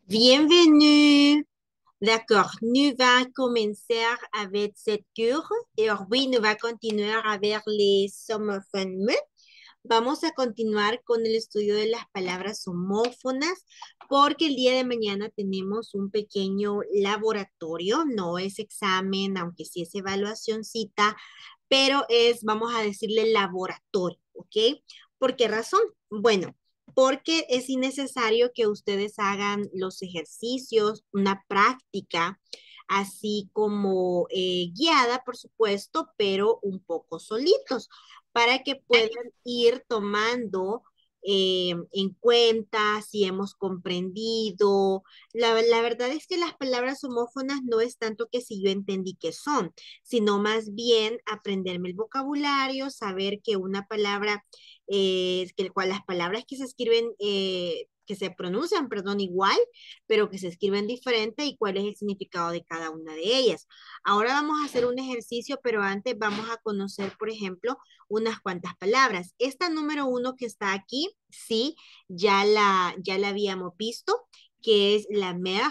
Bienvenue. D'accord, nous va commencer avec cette cours et oui, nous va continuer avec les homophones. Vamos a continuar con el estudio de las palabras homófonas porque el día de mañana tenemos un pequeño laboratorio, no es examen, aunque sí es evaluacióncita, pero es, vamos a decirle laboratorio, ¿ok? ¿Por qué razón? Bueno, porque es innecesario que ustedes hagan los ejercicios, una práctica, así como guiada, por supuesto, pero un poco solitos, para que puedan ir tomando en cuenta si hemos comprendido. La verdad es que las palabras homófonas no es tanto que si yo entendí qué son, sino más bien aprenderme el vocabulario, saber que una palabra, que las palabras que se escriben, que se pronuncian, perdón, igual, pero que se escriben diferente y cuál es el significado de cada una de ellas. Ahora vamos a hacer un ejercicio, pero antes vamos a conocer, por ejemplo, unas cuantas palabras. Esta número uno que está aquí, sí, ya la habíamos visto, que es la mer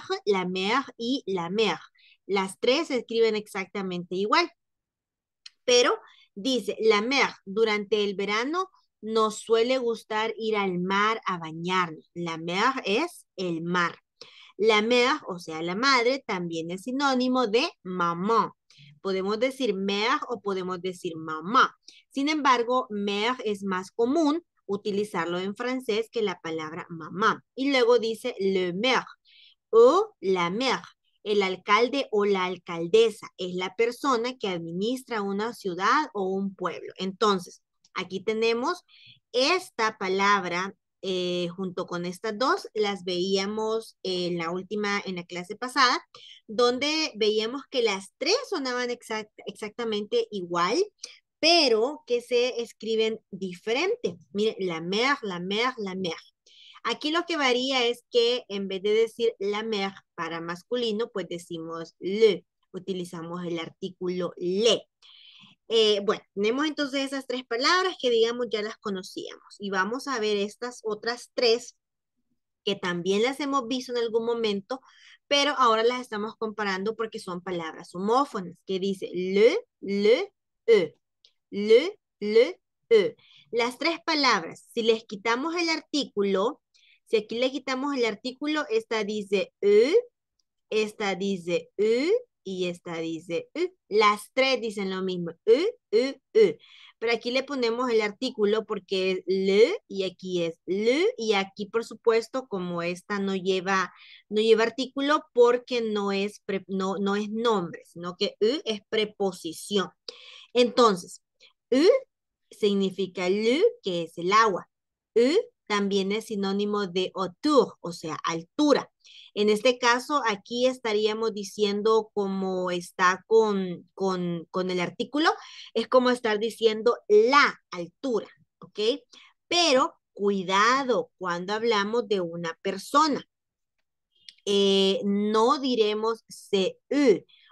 y la mer. Las tres se escriben exactamente igual, pero dice, la mer, durante el verano nos suele gustar ir al mar a bañarnos. La mer es el mar. La mère, o sea, la madre, también es sinónimo de mamá. Podemos decir mère o podemos decir mamá. Sin embargo, mère es más común utilizarlo en francés que la palabra mamá. Y luego dice le maire o la maire. El alcalde o la alcaldesa es la persona que administra una ciudad o un pueblo. Entonces, aquí tenemos esta palabra junto con estas dos, las veíamos en la última, en la clase pasada, donde veíamos que las tres sonaban exactamente igual, pero que se escriben diferente. Miren, la mer, la mer, la mer. Aquí lo que varía es que en vez de decir la mer para masculino, pues decimos le, utilizamos el artículo le. Bueno, tenemos entonces esas tres palabras que digamos ya las conocíamos y vamos a ver estas otras tres que también las hemos visto en algún momento, pero ahora las estamos comparando porque son palabras homófonas, que dice e, e. Las tres palabras, si les quitamos el artículo, si aquí le quitamos el artículo, esta dice esta dice y esta dice Las tres dicen lo mismo, u. Pero aquí le ponemos el artículo porque es le y aquí es le y aquí por supuesto como esta no lleva artículo porque no es nombre, sino que es preposición. Entonces, u significa le, que es el agua. U también es sinónimo de hauteur, o sea, altura. En este caso, aquí estaríamos diciendo como está con el artículo, es como estar diciendo la altura, ¿ok? Pero cuidado cuando hablamos de una persona. No diremos se,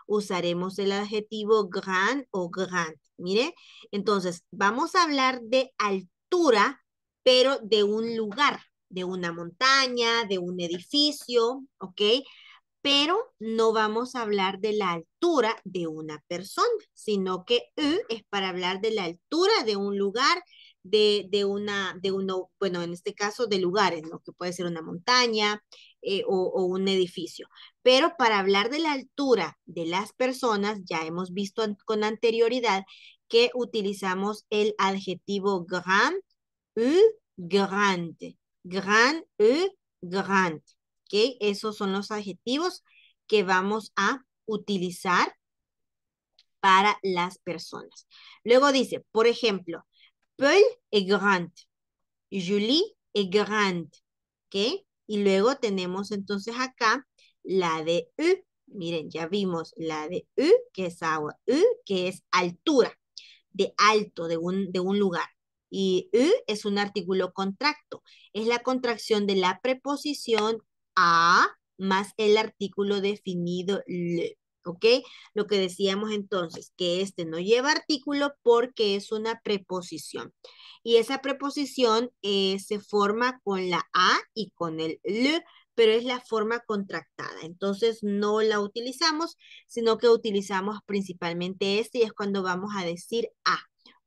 usaremos el adjetivo gran o grande. Mire, entonces vamos a hablar de altura, pero de un lugar, de una montaña, de un edificio, ¿ok? Pero no vamos a hablar de la altura de una persona, sino que es para hablar de la altura de un lugar, bueno, en este caso de lugares, ¿no? Que puede ser una montaña o un edificio. Pero para hablar de la altura de las personas, ya hemos visto con anterioridad que utilizamos el adjetivo grand, grande, grand, grande. ¿Ok? Esos son los adjetivos que vamos a utilizar para las personas. Luego dice, por ejemplo, Paul est grand, Julie est grande. ¿Ok? Y luego tenemos entonces acá la de U. Miren, ya vimos la de U, que es agua. U, que es altura, de alto, de un lugar. Y U es un artículo contracto. Es la contracción de la preposición a más el artículo definido le. ¿Ok? Lo que decíamos entonces, que este no lleva artículo porque es una preposición. Y esa preposición se forma con la A y con el le, pero es la forma contractada. Entonces no la utilizamos, sino que utilizamos principalmente este y es cuando vamos a decir a.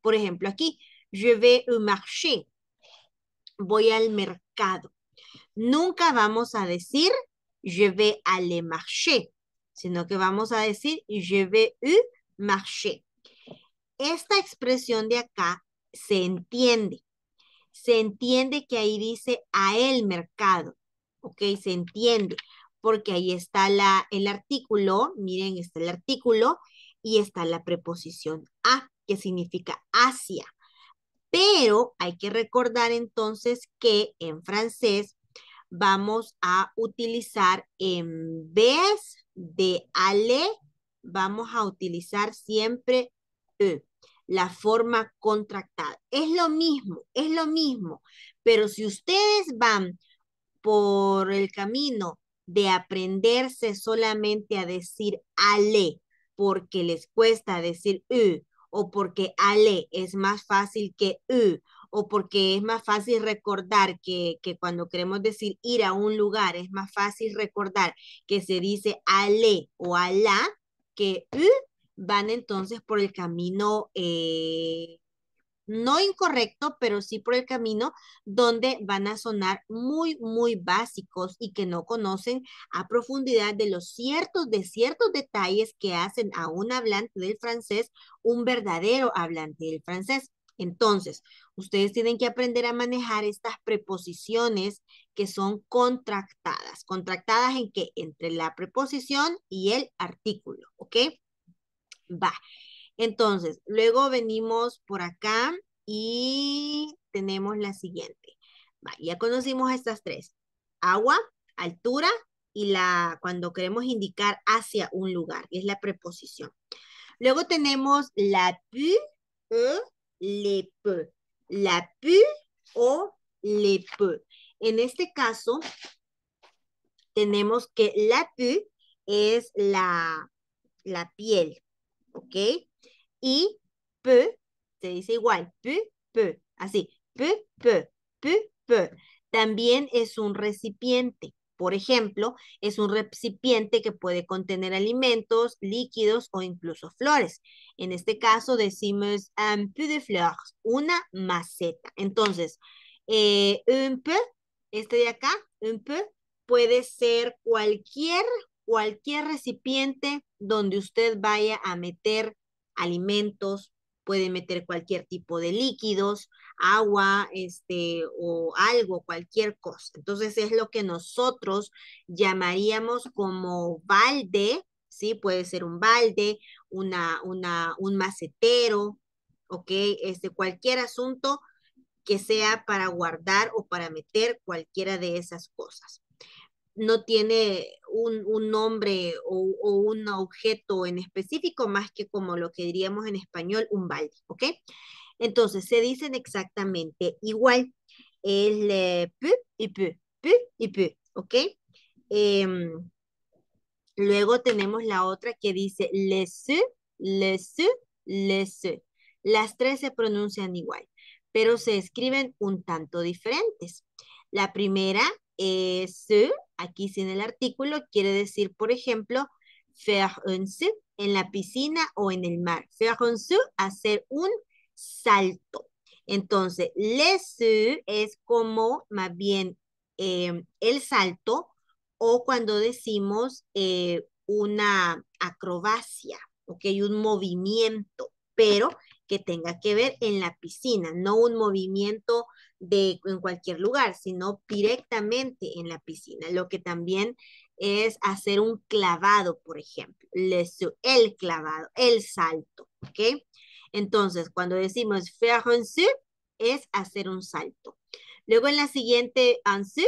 Por ejemplo, aquí, je vais au marché. Voy al mercado. Nunca vamos a decir je vais aller marcher, sino que vamos a decir je vais au marché. Esta expresión de acá se entiende. Se entiende que ahí dice a el mercado. ¿Ok? Se entiende. Porque ahí está el artículo. Miren, está el artículo y está la preposición a, que significa hacia. Pero hay que recordar entonces que en francés vamos a utilizar en vez de aller, vamos a utilizar siempre la forma contractada. Es lo mismo, pero si ustedes van por el camino de aprenderse solamente a decir ale, porque les cuesta decir o porque ale es más fácil que o porque es más fácil recordar que cuando queremos decir ir a un lugar, es más fácil recordar que se dice ale o ala que van entonces por el camino no incorrecto, pero sí por el camino donde van a sonar muy, muy básicos y que no conocen a profundidad de ciertos detalles que hacen a un hablante del francés un verdadero hablante del francés. Entonces, ustedes tienen que aprender a manejar estas preposiciones que son contractadas. ¿Contractadas en qué? Entre la preposición y el artículo, ¿ok? Va. Entonces, luego venimos por acá y tenemos la siguiente. Va, ya conocimos estas tres. Agua, altura y cuando queremos indicar hacia un lugar, que es la preposición. Luego tenemos la pu, le peu. La pu o le peu. En este caso, tenemos que la pu es la piel, ¿ok? Y peu, se dice igual, peu, así, peu. También es un recipiente. Por ejemplo, es un recipiente que puede contener alimentos, líquidos o incluso flores. En este caso decimos un peu de fleurs, una maceta. Entonces, un peu, este de acá, un peu, puede ser cualquier recipiente donde usted vaya a meter alimentos, puede meter cualquier tipo de líquidos, agua, o algo, cualquier cosa. Entonces es lo que nosotros llamaríamos como balde, ¿sí? Puede ser un balde, un macetero, ¿ok? Cualquier asunto que sea para guardar o para meter cualquiera de esas cosas. No tiene un nombre o un objeto en específico más que como lo que diríamos en español, un balde, ¿ok? Entonces, se dicen exactamente igual. Es le peu y peu, ¿ok? Em, Luego tenemos la otra que dice les, les. Las tres se pronuncian igual, pero se escriben un tanto diferentes. La primera es aquí sin el artículo, quiere decir, por ejemplo, faire un saut en la piscina o en el mar. Faire un saut, hacer un salto. Entonces, les es como más bien el salto o cuando decimos una acrobacia, ¿ok? Un movimiento, pero que tenga que ver en la piscina, no un movimiento en cualquier lugar, sino directamente en la piscina, lo que también es hacer un clavado, por ejemplo, el clavado, el salto, ¿ok? Entonces, cuando decimos faire un saut, es hacer un salto. Luego en la siguiente, un saut,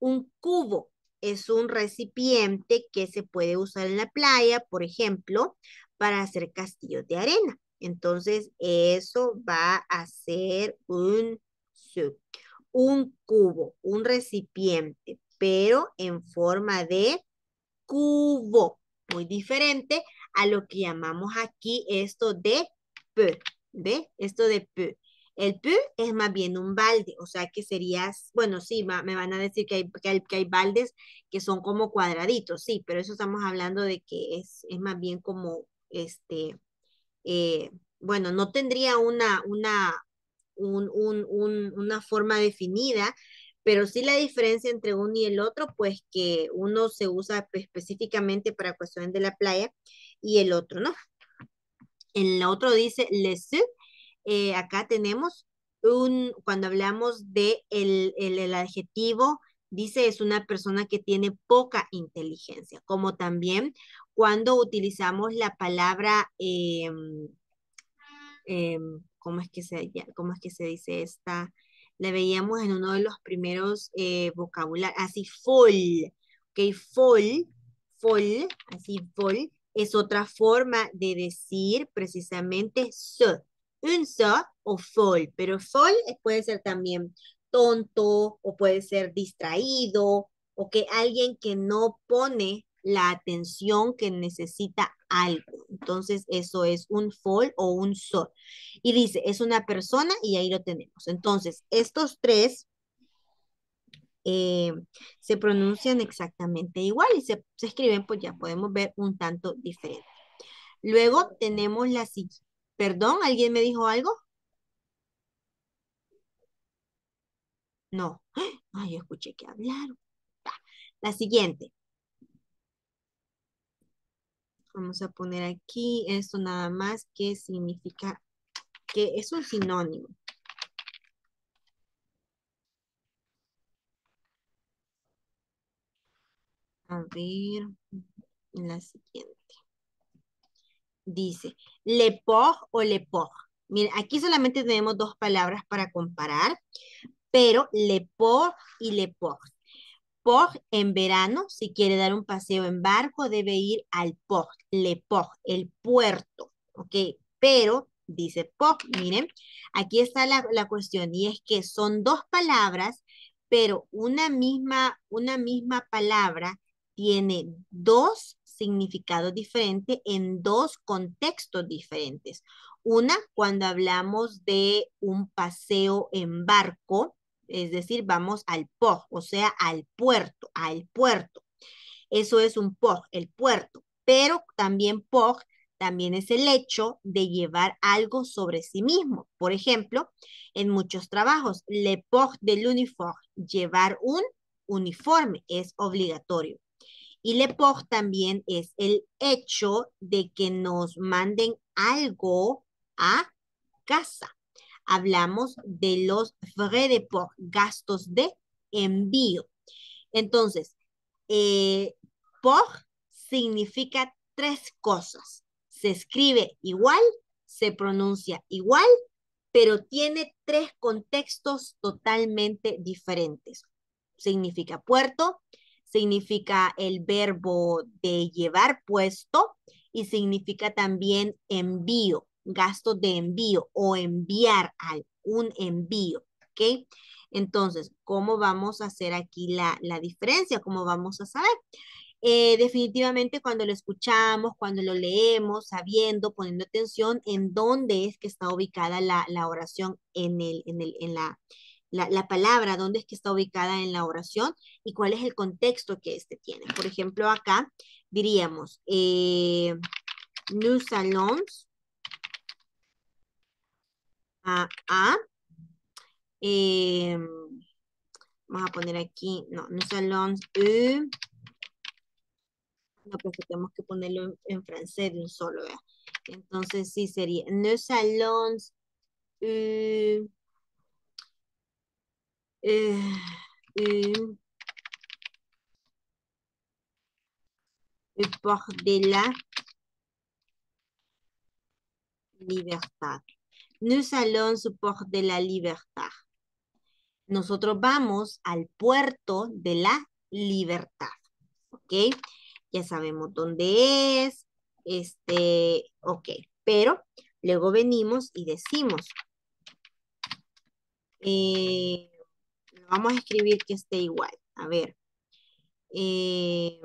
un cubo es un recipiente que se puede usar en la playa, por ejemplo, para hacer castillos de arena. Entonces, eso va a ser un cubo, un recipiente, pero en forma de cubo. Muy diferente a lo que llamamos aquí esto de P. ¿Ve? Esto de P. El peut es más bien un balde, o sea que serías, bueno, sí, me van a decir que hay baldes que son como cuadraditos, sí, pero eso estamos hablando de que es más bien como, eh, bueno, no tendría una forma definida, pero sí la diferencia entre uno y el otro, pues que uno se usa específicamente para cuestiones de la playa y el otro no. El otro dice les, acá tenemos cuando hablamos de el adjetivo, dice es una persona que tiene poca inteligencia, como también cuando utilizamos la palabra, ¿cómo es que se dice esta? La veíamos en uno de los primeros vocabularios, así, full, ok, full, así, full, es otra forma de decir precisamente so, un so o full, pero full puede ser también tonto o puede ser distraído o que alguien que no pone la atención que necesita algo. Entonces, eso es un full o un so. Y dice, es una persona y ahí lo tenemos. Entonces, estos tres eh, se pronuncian exactamente igual y se escriben, pues ya podemos ver un tanto diferente. Luego tenemos la siguiente. Perdón, ¿alguien me dijo algo? No. Ay, yo escuché que hablaron. Va. La siguiente. Vamos a poner aquí esto nada más que significa que es un sinónimo. A ver, la siguiente. Dice, le port o le port. Miren, aquí solamente tenemos dos palabras para comparar, pero le port y le port. Port en verano, si quiere dar un paseo en barco, debe ir al port, le port, el puerto, ¿ok? Pero, dice port, miren, aquí está la cuestión y es que son dos palabras, pero una misma palabra tiene dos significados diferentes en dos contextos diferentes. Una, cuando hablamos de un paseo en barco, es decir, vamos al port, o sea, al puerto, al puerto. Eso es un port, el puerto. Pero también port también es el hecho de llevar algo sobre sí mismo. Por ejemplo, en muchos trabajos, le port de l'uniforme, llevar un uniforme es obligatorio. Y le port también es el hecho de que nos manden algo a casa. Hablamos de los frais de port, gastos de envío. Entonces, eh, port significa tres cosas. Se escribe igual, se pronuncia igual, pero tiene tres contextos totalmente diferentes. Significa puerto, significa el verbo de llevar puesto y significa también envío, gasto de envío o enviar un envío, ¿ok? Entonces, ¿cómo vamos a hacer aquí la diferencia? ¿Cómo vamos a saber? Definitivamente cuando lo escuchamos, cuando lo leemos, sabiendo, poniendo atención en dónde es que está ubicada la oración en la palabra, dónde es que está ubicada en la oración y cuál es el contexto que este tiene. Por ejemplo, acá diríamos, nous allons a eh, vamos a poner aquí, no, nous allons no, pues que tenemos que ponerlo en francés de un solo, ¿verdad? Entonces sí sería, nous allons euh, euh, euh, port de la libertad. Nous allons au port de la libertad. Nosotros vamos al puerto de la libertad, ¿ok? Ya sabemos dónde es, ok, pero luego venimos y decimos, eh, vamos a escribir que esté igual, a ver, eh,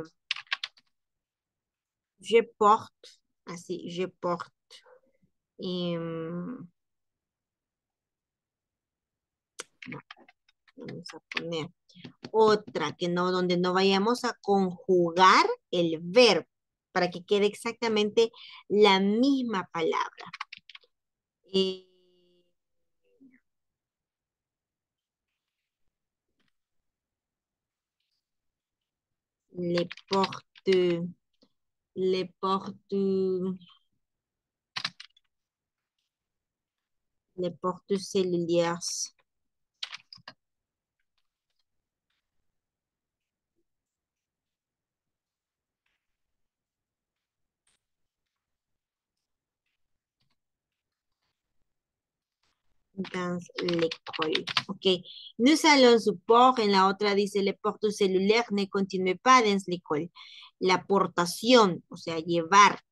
je porte, así, je porte, em, No, vamos a poner otra que no, donde no vayamos a conjugar el verbo para que quede exactamente la misma palabra. Eh, les portes, les portes, les portes cellulaires. Dans l'école. Ok. Nous allons au port. En la otra dice, le porte cellulaire ne continue pas dans l'école. La portación, o sea, llevar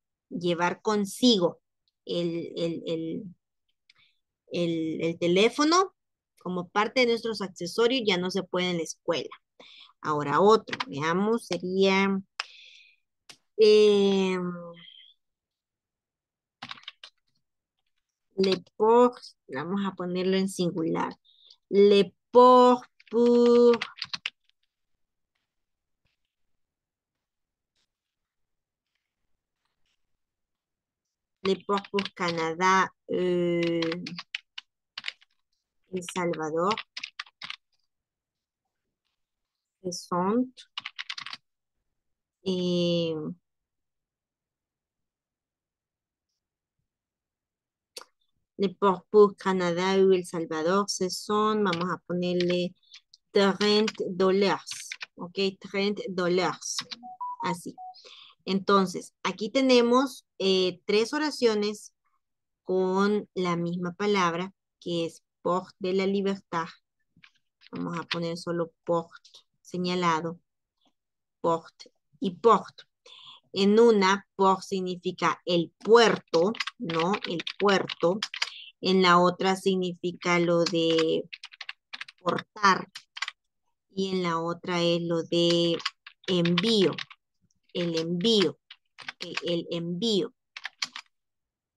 consigo el, el, el, el teléfono como parte de nuestros accesorios ya no se puede en la escuela. Ahora otro, veamos, sería eh, le port, vamos a ponerlo en singular. Le port pour les ports pour Canada, El Salvador, sont eh, les ports pour Canada ou El Salvador, vamos a ponerle $30, ok, $30, así. Entonces, aquí tenemos tres oraciones con la misma palabra, que es port de la libertad. Vamos a poner solo port señalado, port y port. En una, port significa el puerto, ¿no? El puerto. En la otra significa lo de portar. Y en la otra es lo de envío. El envío. El envío.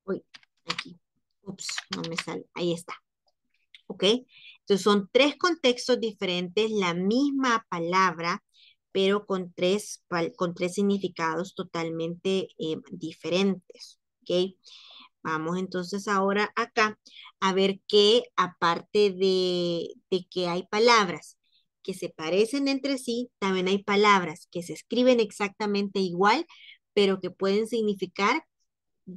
Uy, aquí. Ups, no me sale. Ahí está. ¿Ok? Entonces son tres contextos diferentes, la misma palabra, pero con tres significados totalmente diferentes. ¿Ok? Vamos entonces ahora acá a ver que aparte de que hay palabras que se parecen entre sí, también hay palabras que se escriben exactamente igual, pero que pueden significar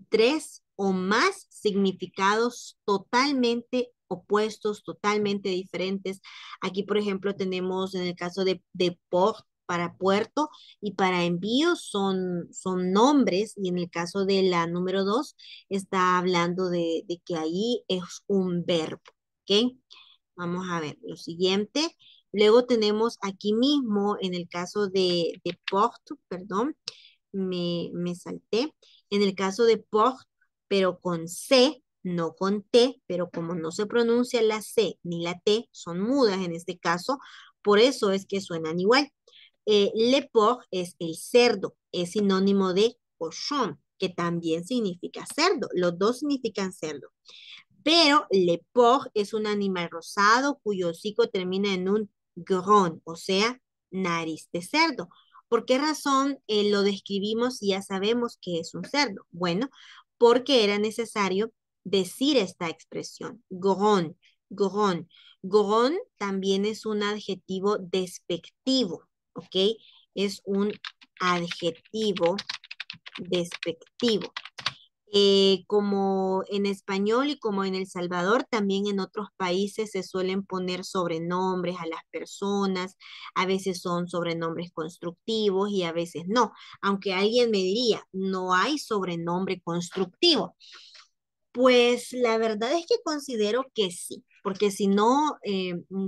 tres o más significados totalmente opuestos, totalmente diferentes. Aquí, por ejemplo, tenemos en el caso de port para puerto y para envío son nombres y en el caso de la número dos está hablando de que ahí es un verbo. ¿Ok? Vamos a ver lo siguiente. Luego tenemos aquí mismo en el caso de port, perdón, me salté. En el caso de port, pero con C, no con T, pero como no se pronuncia la C ni la T, son mudas en este caso, por eso es que suenan igual. Le porc es el cerdo, es sinónimo de cochon, que también significa cerdo. Los dos significan cerdo. Pero le porc es un animal rosado cuyo hocico termina en un gron, o sea, nariz de cerdo. ¿Por qué razón lo describimos y ya sabemos que es un cerdo? Bueno, porque era necesario decir esta expresión, gron, gron. Gron también es un adjetivo despectivo, ¿ok? Es un adjetivo despectivo. Como en español y como en El Salvador, también en otros países se suelen poner sobrenombres a las personas, a veces son sobrenombres constructivos y a veces no, aunque alguien me diría, no hay sobrenombre constructivo. Pues la verdad es que considero que sí, porque si no,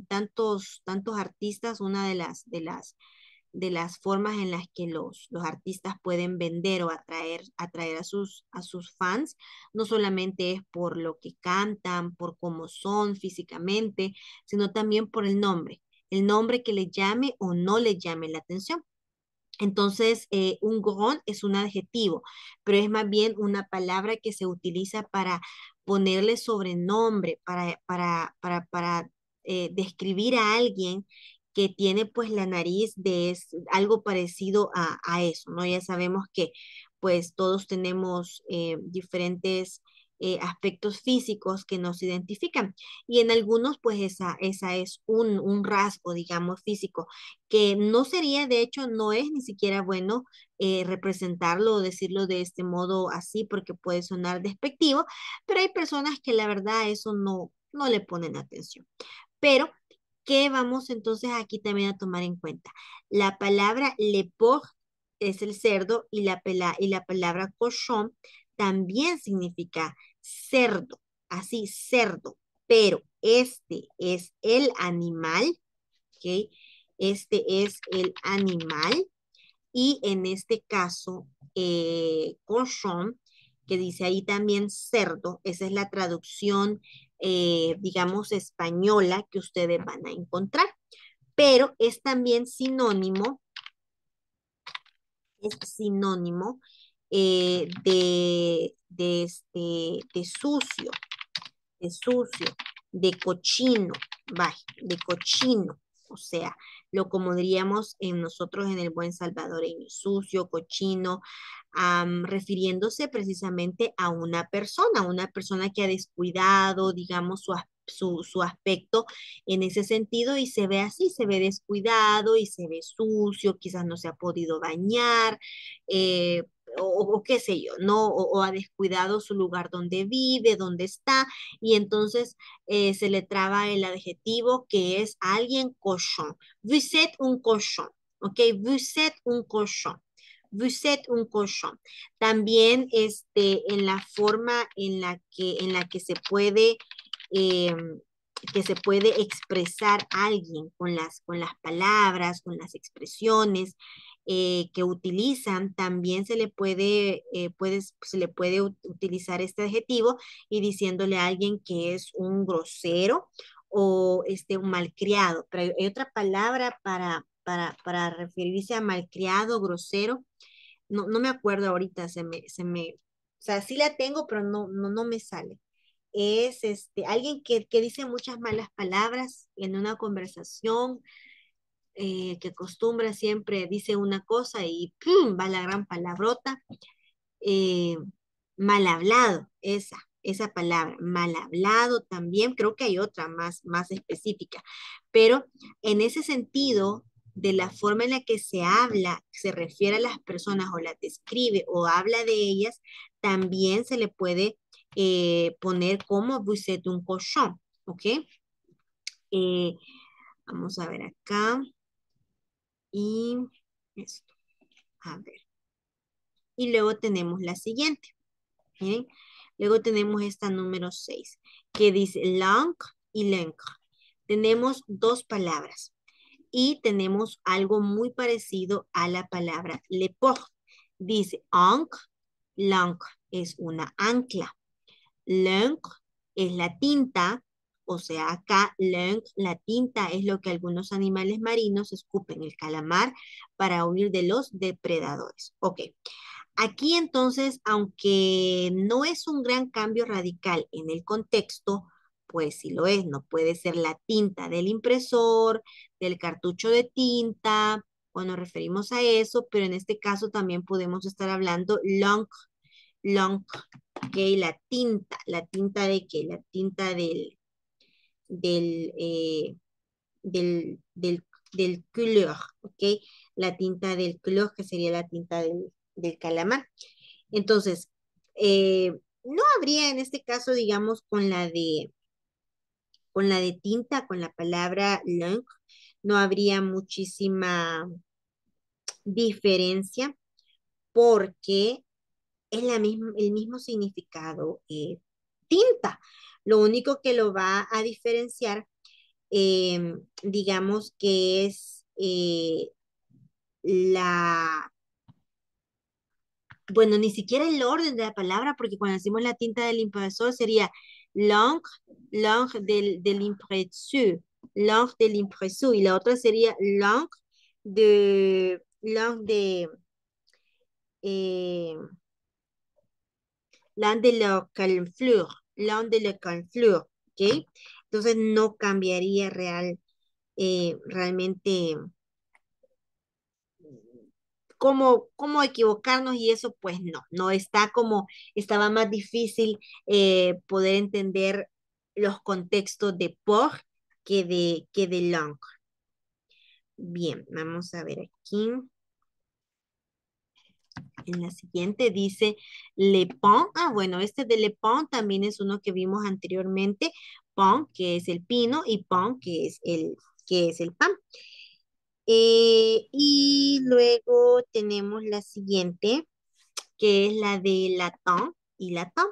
tantos artistas, una de las formas en las que los artistas pueden vender o atraer a sus fans, no solamente es por lo que cantan, por cómo son físicamente, sino también por el nombre que le llame o no le llame la atención. Entonces, un gron es un adjetivo, pero es más bien una palabra que se utiliza para ponerle sobrenombre, para describir a alguien que tiene pues la nariz algo parecido a eso, ¿no? Ya sabemos que pues todos tenemos diferentes aspectos físicos que nos identifican y en algunos pues esa es un rasgo, digamos, físico, que no sería, de hecho, no es ni siquiera bueno representarlo o decirlo de este modo así porque puede sonar despectivo, pero hay personas que la verdad eso no le ponen atención. Pero, ¿qué vamos entonces aquí también a tomar en cuenta? La palabra le porc es el cerdo y y la palabra cochon también significa cerdo, así cerdo, pero este es el animal, ¿ok? Este es el animal y en este caso, cochon, que dice ahí también cerdo, esa es la traducción, digamos, española que ustedes van a encontrar. Pero es sinónimo de sucio, de sucio, de cochino, vaya, de cochino. O sea, lo como diríamos en nosotros en el buen salvadoreño, sucio, cochino, refiriéndose precisamente a una persona que ha descuidado, digamos, su aspecto en ese sentido y se ve así, se ve descuidado y se ve sucio, quizás no se ha podido bañar, eh, o qué sé yo, ¿no? O ha descuidado su lugar donde vive, donde está, y entonces se le traba el adjetivo que es alguien cochon. Vous êtes un cochon, ¿ok? Vous êtes un cochon. Vous êtes un cochon. También en la forma en la eh, que se puede expresar a alguien con las palabras, con las expresiones que utilizan, también se le puede utilizar este adjetivo y diciéndole a alguien que es un grosero o un malcriado. Pero hay otra palabra para referirse a malcriado, grosero. No me acuerdo ahorita, o sea, sí la tengo, pero no me sale. Es alguien que dice muchas malas palabras en una conversación, que acostumbra siempre dice una cosa y ¡pum! Va la gran palabrota. eh, Mal hablado, esa palabra, mal hablado también, creo que hay otra más específica, pero en ese sentido, de la forma en la que se habla, se refiere a las personas o las describe o habla de ellas, también se le puede poner como vous êtes un cochon, ¿ok? Eh, Vamos a ver acá y esto, a ver. Y luego tenemos la siguiente. Miren, luego tenemos esta número 6 que dice langue y l'encre. Tenemos dos palabras y tenemos algo muy parecido a la palabra le port. Dice ancre, l'encre es una ancla. L'encre es la tinta, o sea, acá l'encre, la tinta es lo que algunos animales marinos escupen, el calamar, para huir de los depredadores. Ok. Aquí entonces, aunque no es un gran cambio radical en el contexto, pues sí lo es, no puede ser la tinta del impresor, del cartucho de tinta, cuando nos referimos a eso, pero en este caso también podemos estar hablando l'encre, ok, la tinta de qué, la tinta del, eh, del couleur, ok, la tinta del couleur que sería la tinta del calamar. Entonces, no habría en este caso, digamos, con la de tinta, con la palabra l'encre, no habría muchísima diferencia porque es el mismo significado, tinta. Lo único que lo va a diferenciar, digamos que es la bueno, ni siquiera el orden de la palabra, porque cuando decimos la tinta del impresor sería l'encre, l'encre del impresor, l'encre del impresor, y la otra sería l'encre de, eh, l'encre de la calfleur, l'encre de la calfleur, ¿ok? Entonces no cambiaría realmente cómo equivocarnos y eso, pues no está como, estaba más difícil poder entender los contextos de por que de long. Bien, vamos a ver aquí. En la siguiente dice le pain. Ah, bueno, este de le pain también es uno que vimos anteriormente. Pain, que es el pino, y pan, que es el pan. Y luego tenemos la siguiente, que es la de Latin y Latin,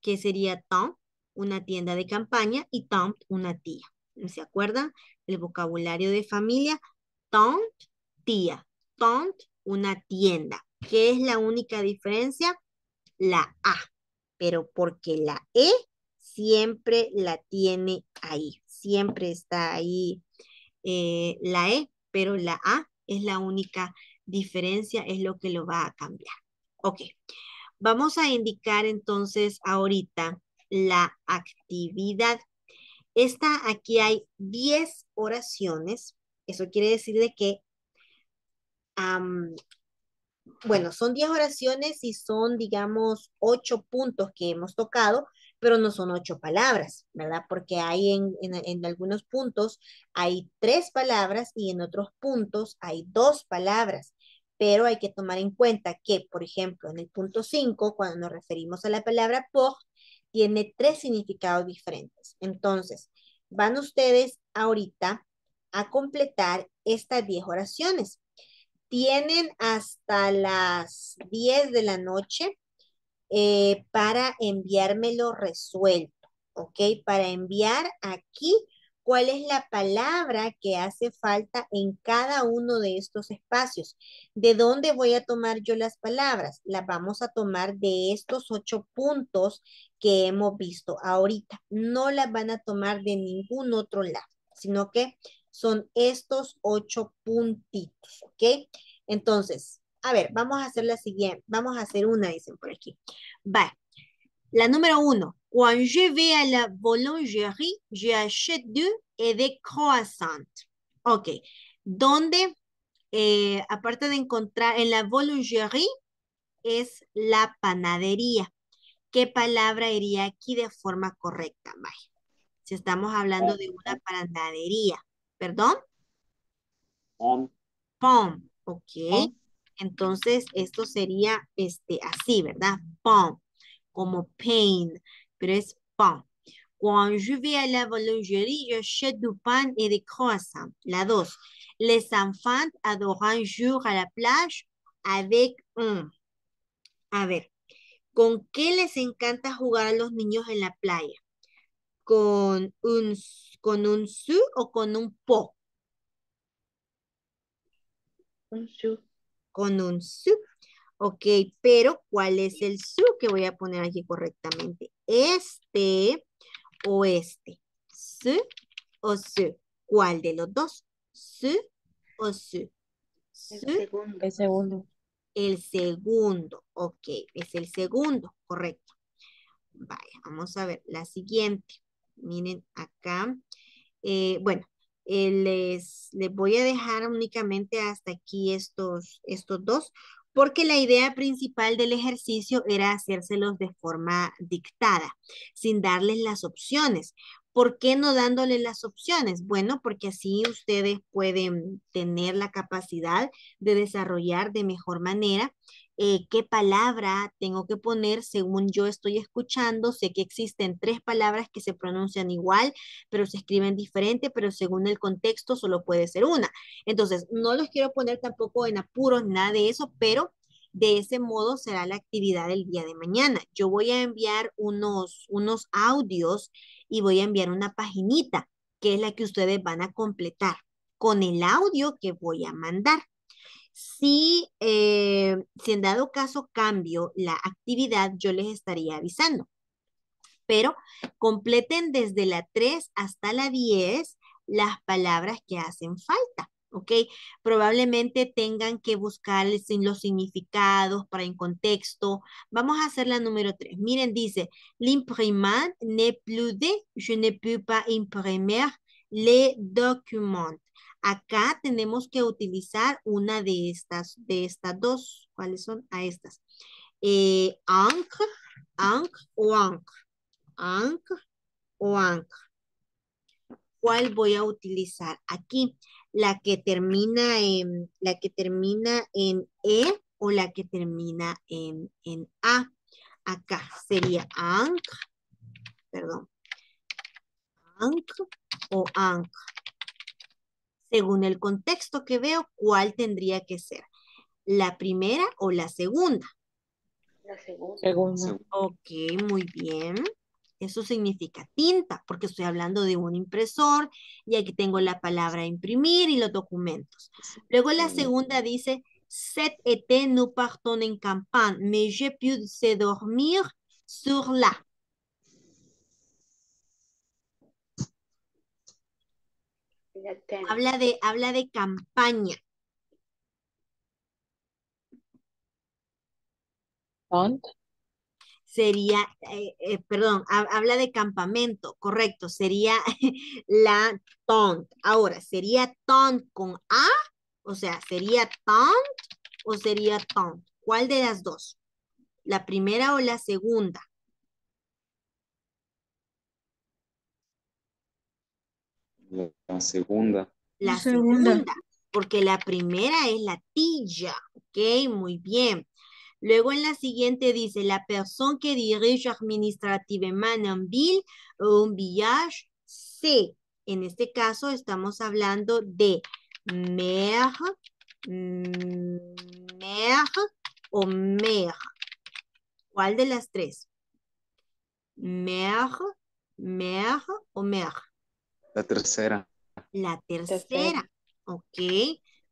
que sería tant, una tienda de campaña, y tant, una tía. ¿Se acuerdan? El vocabulario de familia, tant, tía, tant, una tienda. ¿Qué es la única diferencia? La A, pero porque la E siempre la tiene ahí, siempre está ahí la E, pero la A es la única diferencia, es lo que lo va a cambiar. Ok, vamos a indicar entonces ahorita la actividad. Aquí hay 10 oraciones. Eso quiere decir de que am, bueno, son 10 oraciones y son, digamos, 8 puntos que hemos tocado, pero no son 8 palabras, ¿verdad? Porque hay en algunos puntos hay 3 palabras y en otros puntos hay 2 palabras. Pero hay que tomar en cuenta que, por ejemplo, en el punto 5, cuando nos referimos a la palabra por, tiene 3 significados diferentes. Entonces, van ustedes ahorita a completar estas 10 oraciones. Tienen hasta las 10 de la noche para enviármelo resuelto, ¿ok? Para enviar aquí cuál es la palabra que hace falta en cada uno de estos espacios. ¿De dónde voy a tomar yo las palabras? Las vamos a tomar de estos 8 puntos que hemos visto ahorita. No las van a tomar de ningún otro lado, sino que son estos 8 puntitos, ¿ok? Entonces, a ver, vamos a hacer la siguiente, vamos a hacer una, dicen por aquí. Va, la número 1. Quand je vais à la boulangerie, j'achète deux et des croissants. Ok, donde, aparte de encontrar en la boulangerie, es la panadería. ¿Qué palabra iría aquí de forma correcta? Vaya, si estamos hablando de una panadería. ¿Perdón? On, Pom, ok. on, Entonces, esto sería así, ¿verdad? Pom, como pain, pero es pom. Quand je vais à la boulangerie, j'achète du pain et des croissants. La 2. Les enfants adorent jouer à la plage avec un. A ver, ¿con qué les encanta jugar a los niños en la playa? ¿Con un su o con un po? un shoe, Con un su. Ok, pero ¿cuál es el su que voy a poner aquí correctamente? ¿Este o este? ¿Su o su? ¿Cuál de los dos? ¿Su o su? el Su, segundo. El segundo. el segundo. Ok, es el segundo, correcto. Vaya, vamos a ver la siguiente. Miren acá. Bueno, les voy a dejar únicamente hasta aquí estos dos, porque la idea principal del ejercicio era hacérselos de forma dictada, sin darles las opciones. ¿Por qué no dándoles las opciones? Bueno, porque así ustedes pueden tener la capacidad de desarrollar de mejor manera qué palabra tengo que poner según yo estoy escuchando. Sé que existen 3 palabras que se pronuncian igual, pero se escriben diferente, pero según el contexto solo puede ser una. Entonces, no los quiero poner tampoco en apuros, nada de eso, pero de ese modo será la actividad del día de mañana. Yo voy a enviar unos audios y voy a enviar una paginita, que es la que ustedes van a completar con el audio que voy a mandar. Si en dado caso cambio la actividad, yo les estaría avisando, pero completen desde la 3 hasta la 10 las palabras que hacen falta, ¿ok? Probablemente tengan que buscar los significados para en contexto. Vamos a hacer la número 3. Miren, dice, l'imprimante n'est plus de, je ne peux pas imprimer les documents. Acá tenemos que utilizar una de estas dos. ¿Cuáles son? A estas. Encre, encre o encre. Encre o encre. ¿Cuál voy a utilizar aquí? La que termina en E o la que termina en A. Acá sería encre, perdón, encre o encre. Según el contexto que veo, ¿cuál tendría que ser? ¿La primera o la segunda? La segunda. Segunda. Ok, muy bien. Eso significa tinta, porque estoy hablando de un impresor y aquí tengo la palabra imprimir y los documentos. Luego la segunda dice, cet été nous partons en campagne, mais je puisse dormir sur la. La ten. Habla de campaña. Font. Sería, perdón, habla de campamento, correcto, sería la tont. Ahora, ¿sería tont con A? O sea, ¿sería tont o sería tont? ¿Cuál de las dos? ¿La primera o la segunda? La segunda. La Segunda. segunda, porque la primera es la tilla, ¿ok? Muy bien. Luego en la siguiente dice, la persona que dirige administrativamente un ville o un village, c'est. En este caso estamos hablando de maire, maire o maire. ¿Cuál de las tres? Maire, maire o maire. La tercera. La Tercera. tercera, ok,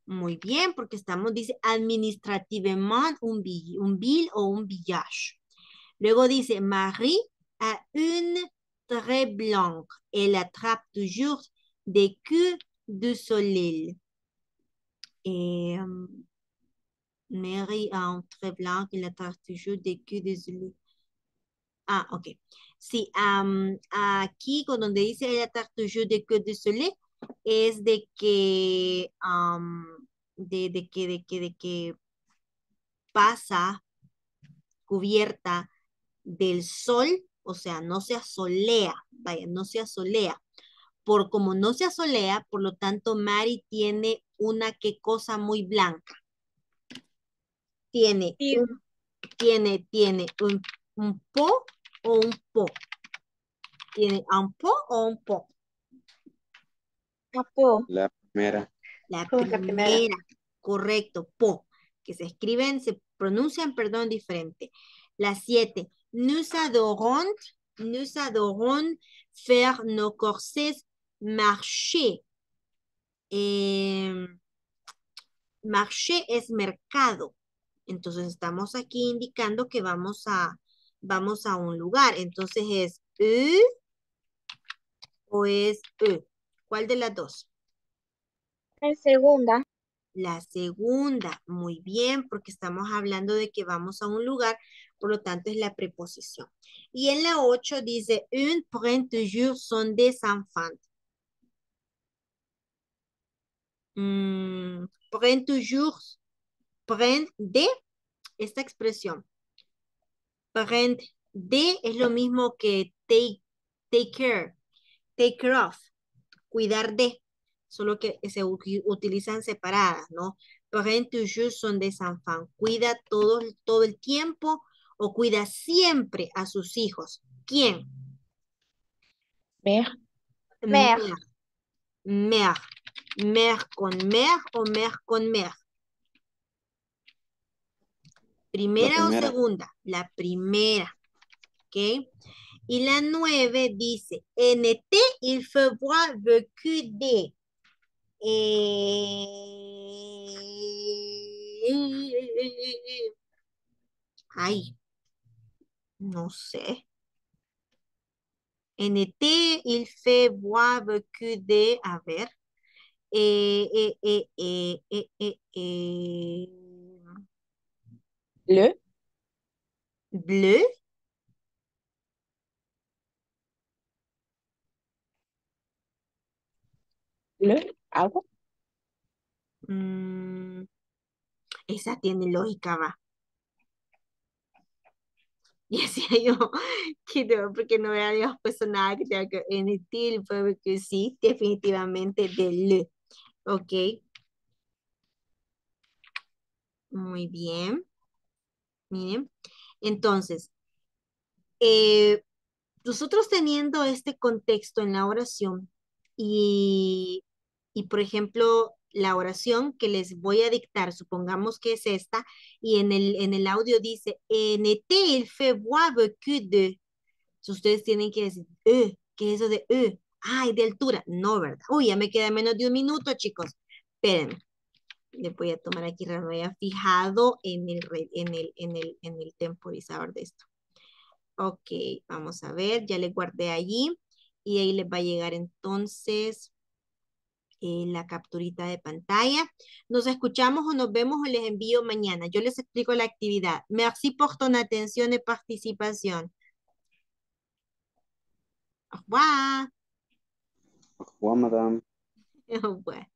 muy bien, porque estamos, dice, administrativement un ville o un village. Luego dice, Marie a une très blanche. Elle attrape toujours des coups de soleil. Marie a un très blanc, elle attrape toujours des coups de soleil. Ah, ok. Sí, aquí con donde dice ella toujours de que de soleil es de que pasa cubierta del sol, o sea, no se asolea, vaya, no se asolea. Por como no se asolea, por lo tanto, Mari tiene una que cosa muy blanca. Tiene Sí. tiene un po o un po. Tiene un po o un po. Apo. La primera. La ¿Cómo es la primera? primera, correcto, po, que se escriben, se pronuncian, perdón, diferente. La 7, nous adorons faire nos corsets marcher. Marché es mercado. Entonces estamos aquí indicando que vamos a un lugar. Entonces es U o es U. ¿Cuál de las dos? La segunda. La segunda, muy bien, porque estamos hablando de que vamos a un lugar, por lo tanto es la preposición. Y en la 8 dice, un prend toujours son des enfants. Prend toujours, prend de, esta expresión. Prend de es lo mismo que take care, take care of, cuidar de, solo que se utilizan separadas, ¿no? Prend toujours son des enfants, cuida todo el tiempo o cuida siempre a sus hijos. ¿Quién? Mer. Mère. Mère. Mère con mère o mère con mère. La ¿Primera o primera. segunda? La primera. ¿Ok? Y la 9 dice, en été, il faut voir beaucoup de. Ay, no sé. En été, il fait voir beaucoup de. A ver. eh, eh, eh, eh, eh, eh, Le. bleu, Le. Agua. mm, esa tiene lógica, va. Y decía yo que no, porque no habíamos puesto nada que tenga que ver en el til, porque sí, definitivamente de le. Ok, muy bien. Miren, entonces, eh, nosotros teniendo este contexto en la oración y, por ejemplo, la oración que les voy a dictar, supongamos que es esta, y en el audio dice, en été il fait voir beaucoup de. Entonces, ustedes tienen que decir, ¿qué es eso de? Ay, de altura. No, ¿verdad? Uy, ya me queda menos de un minuto, chicos. Espérenme. Le voy a tomar aquí, no me había fijado en el temporizador de esto. Ok, vamos a ver, ya le guardé allí y ahí les va a llegar entonces la capturita de pantalla. Nos escuchamos o nos vemos o les envío mañana. Yo les explico la actividad. Merci por ton atención y participación. Au revoir. Au revoir, madame. Au revoir.